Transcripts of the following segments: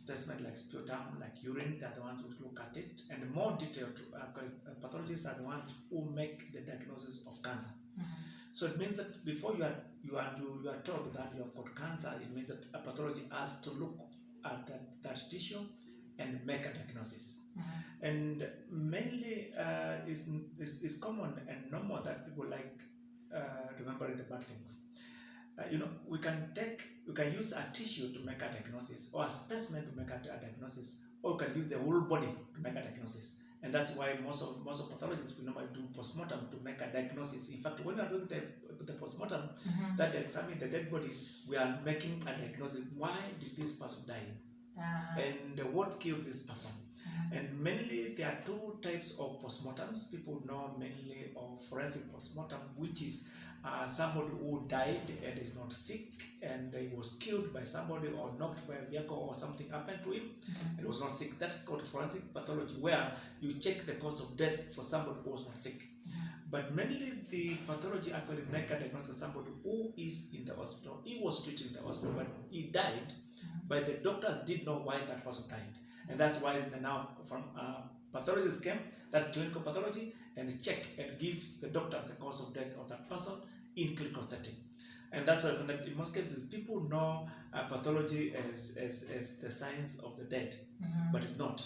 specimen like sputum, like urine, they are the ones who look at it. And the more detailed pathologists are the ones who make the diagnosis of cancer. So it means that before you are told that you have got cancer, it means that a pathology has to look at that tissue and make a diagnosis. And mainly is common and normal that people like remembering the bad things. We can use a tissue to make a diagnosis, or a specimen to make a diagnosis, or we can use the whole body to make a diagnosis. And that's why most of pathologists will normally do postmortem to make a diagnosis. In fact, when we are doing the postmortem that examine the dead bodies, we are making a diagnosis. Why did this person die? And what killed this person? And mainly there are two types of postmortems. People know mainly of forensic postmortem, which is somebody who died and is not sick, and he was killed by somebody or knocked by a vehicle or something happened to him and he was not sick. That's called forensic pathology, where you check the cause of death for somebody who was not sick. But mainly the pathology actually make a diagnosis of somebody who is in the hospital. He was treated in the hospital, but he died, but the doctors did know why that person died. And that's why now from pathologists came, that clinical pathology, and check and gives the doctor the cause of death of that person in clinical setting. And that's why in most cases people know pathology as the science of the dead, but it's not.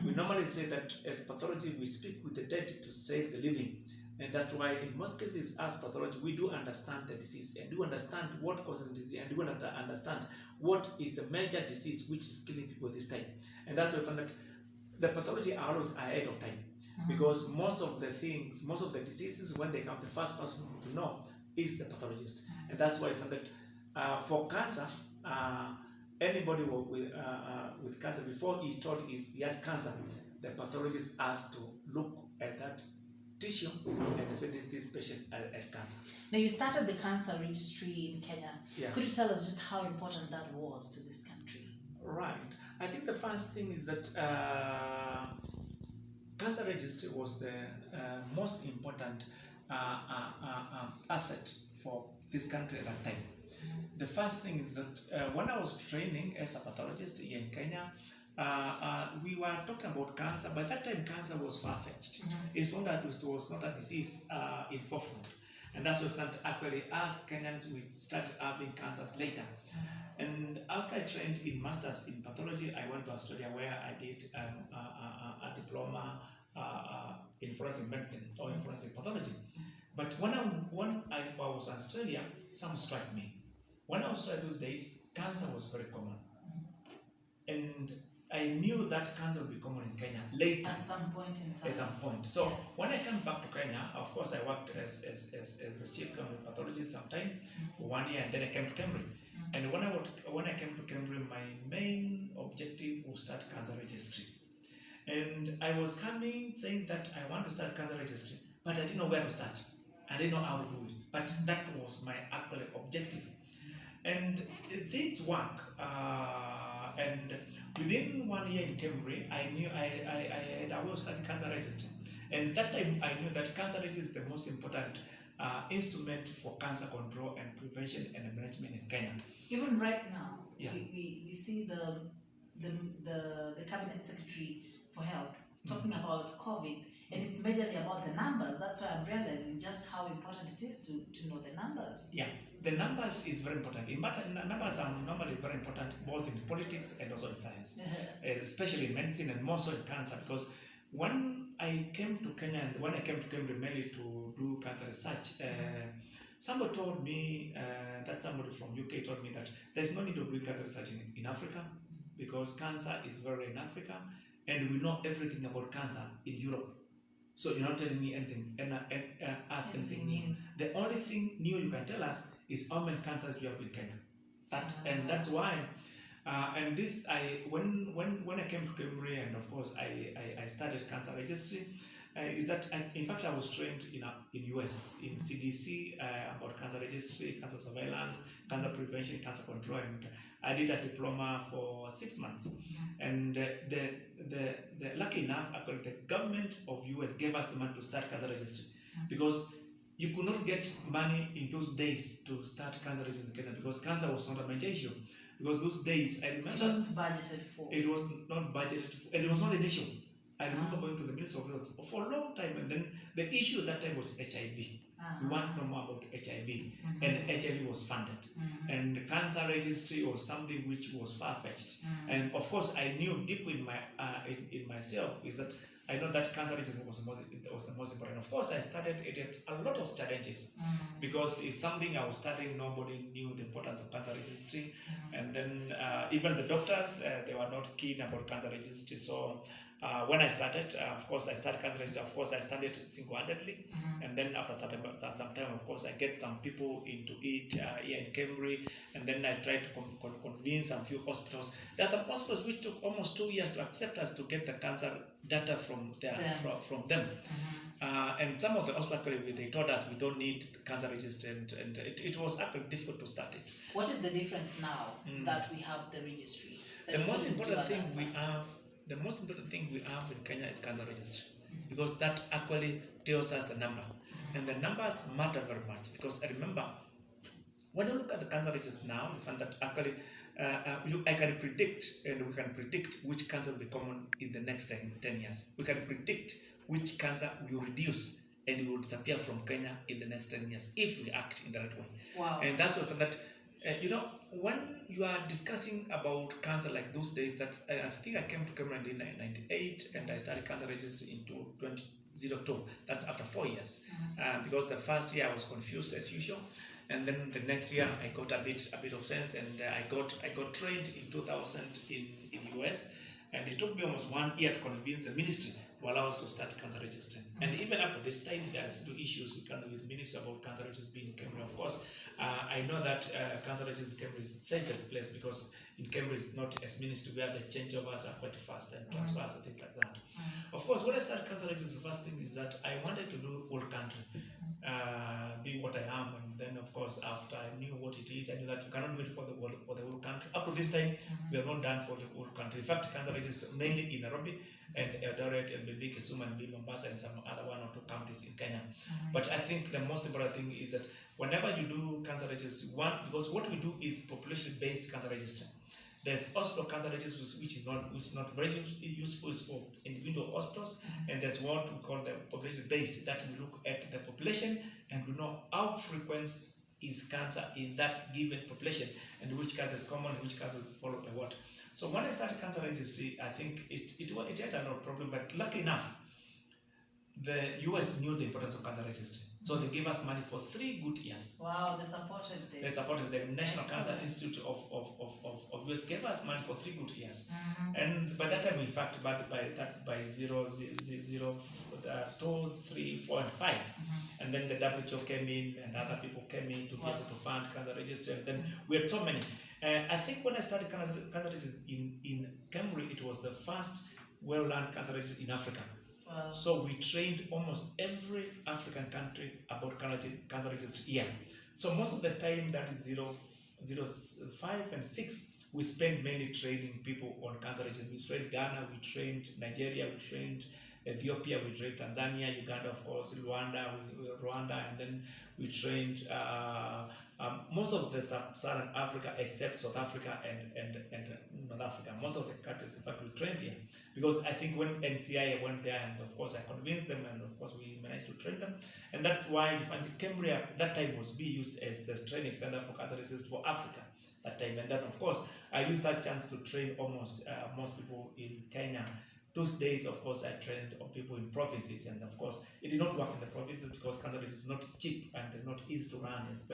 We normally say that as pathology we speak with the dead to save the living. And that's why in most cases as pathology we do understand the disease, and do understand what causes the disease, and do understand what is the major disease which is killing people this time. And that's why we find that the pathology are always ahead of time, because most of the diseases, when they come, the first person to know is the pathologist. And that's why we find that for cancer, anybody with cancer, before he told he has cancer, the pathologist has to look at that tissue and say this patient had cancer. Now you started the cancer registry in Kenya. Yeah. Could you tell us just how important that was to this country? Right. I think the first thing is that cancer registry was the most important asset for this country at that time. The first thing is that when I was training as a pathologist here in Kenya, we were talking about cancer. By that time, cancer was far-fetched. It's found that it was not a disease in forefront. And that's why actually, as Kenyans, we started having cancers later. And after I trained in masters in pathology, I went to Australia, where I did a diploma in forensic medicine or in forensic pathology. But when I was in Australia, something struck me. When I was Australia those days, cancer was very common. And I knew that cancer would be common in Kenya later. At some point in time. At some point. So when I came back to Kenya, of course I worked as the chief clinical pathologist sometime for 1 year, and then I came to Cambridge. And when I came to Cambridge, my main objective was start cancer registry. And I was coming saying that I want to start cancer registry, but I didn't know where to start. I didn't know how to do it. But that was my actual objective. And things work. And within 1 year in Cambridge, I knew I will start cancer registry. And that time I knew that cancer registry is the most important instrument for cancer control and prevention and management in Kenya. Even right now, yeah. we see the Cabinet Secretary for Health talking about COVID, and it's majorly about the numbers. That's why I'm realizing just how important it is to know the numbers. Yeah, the numbers is very important. Numbers are normally very important both in politics and also in science, especially in medicine and more so in cancer, because when I came to Kenya and when I came to Cambridge mainly to do cancer research, somebody told me, that somebody from UK told me that there's no need of doing cancer research in Africa, because cancer is very rare in Africa, and we know everything about cancer in Europe. So you're not telling me anything, ask anything new. The only thing new you can tell us is how many cancers you have in Kenya. And that's why. And this, when I came to Cambridge, and of course I started cancer registry, is that in fact I was trained in US in CDC about cancer registry, cancer surveillance, cancer prevention, cancer control, and I did a diploma for 6 months. And the lucky enough, actually, the government of US gave us the money to start cancer registry, because you could not get money in those days to start cancer registry in Kenya, because cancer was not a major issue. because those days I remember it wasn't budgeted for. it was not budgeted for, and it was not an issue. I remember Ah. going to the Ministry of Health for a long time, and then the issue at that time was HIV. We want to know more about HIV, and HIV was funded, and the cancer registry was something which was far-fetched. And of course, I knew deep in my in myself is that I know that cancer registry was the most important. Of course, I started it had a lot of challenges because it's something I was starting. Nobody knew the importance of cancer registry, and then even the doctors they were not keen about cancer registry. So when I started, of course, I started cancer registry. Of course, I started single-handedly, and then after some time, of course, I get some people into it here in Cambridge, and then I tried to convince a few hospitals. There are some hospitals which took almost 2 years to accept us to get the cancer data from them. And some of the hospitals, they told us we don't need the cancer registry, and it was actually difficult to start it. What is the difference now that we have the registry? The most important thing we have in Kenya is cancer registry, because that actually tells us a number, and the numbers matter very much. Because I remember when you look at the cancer registry now, you find that actually I can predict, and we can predict which cancer will be common in the next 10 years. We can predict which cancer will reduce and will disappear from Kenya in the next 10 years if we act in the right way. Wow. And that's what that, when you are discussing about cancer like those days, that I think I came to Cameroon in 1998 and I started cancer registry in 2002. That's after 4 years. Because the first year I was confused as usual. And then the next year I got a bit of sense, and I got trained in 2000 in US, and it took me almost 1 year to convince the ministry to allow us to start cancer registry. And even up to this time, there are still issues with the ministry about cancer registry being in Cambridge. Of course, I know that cancer registry in Cambridge is the safest place, because in Cambridge it's not as ministry where the changeovers are quite fast and transfers and things like that. Of course, when I started cancer registry, the first thing is that I wanted to do whole country, being what I am. And then, of course, after I knew what it is, I knew that you cannot do it for the whole country. Up to this time, we have not done for the whole country. In fact, cancer registry mainly in Nairobi and Eldoret and maybe Kisumu and Mombasa and some other 1 or 2 counties in Kenya. But I think the most important thing is that whenever you do cancer registry, because what we do is population-based cancer registry. There's also cancer registry which is not very useful for individual hospitals, and there's what we call the population-based, that we look at the population and we know how frequent is cancer in that given population, and which cancer is common and which cancer is followed by what. So when I started cancer registry, I think it had a lot of problem, but lucky enough, the US knew the importance of cancer registry. So they gave us money for 3 good years. Wow, they supported this. They supported the National Cancer Institute of US gave us money for 3 good years. And by that time, in fact, by 0, 2, 3, 4, and 5. And then the WHO came in and other people came in to be able to fund cancer registry. And then we had so many. I think when I started cancer registry in Cambridge, it was the first well-run cancer registry in Africa. Wow. So we trained almost every African country about cancer registry here. So most of the time, that is 5 and 6, we spend mainly training people on cancer registry. We trained Ghana, we trained Nigeria, we trained Ethiopia, we trained Tanzania, Uganda, of course, Rwanda, and then we trained most of the sub-Saharan Africa except South Africa and North Africa. Most of the countries, in fact, we trained here. Because I think when NCI went there, and of course I convinced them, and of course we managed to train them. And that's why you find Cambridge at that time was being used as the training center for cancer research for Africa that time. And then of course I used that chance to train almost most people in Kenya. Those days, of course, I trained people in provinces, and of course it did not work in the provinces because cancer research is not cheap and not easy to run.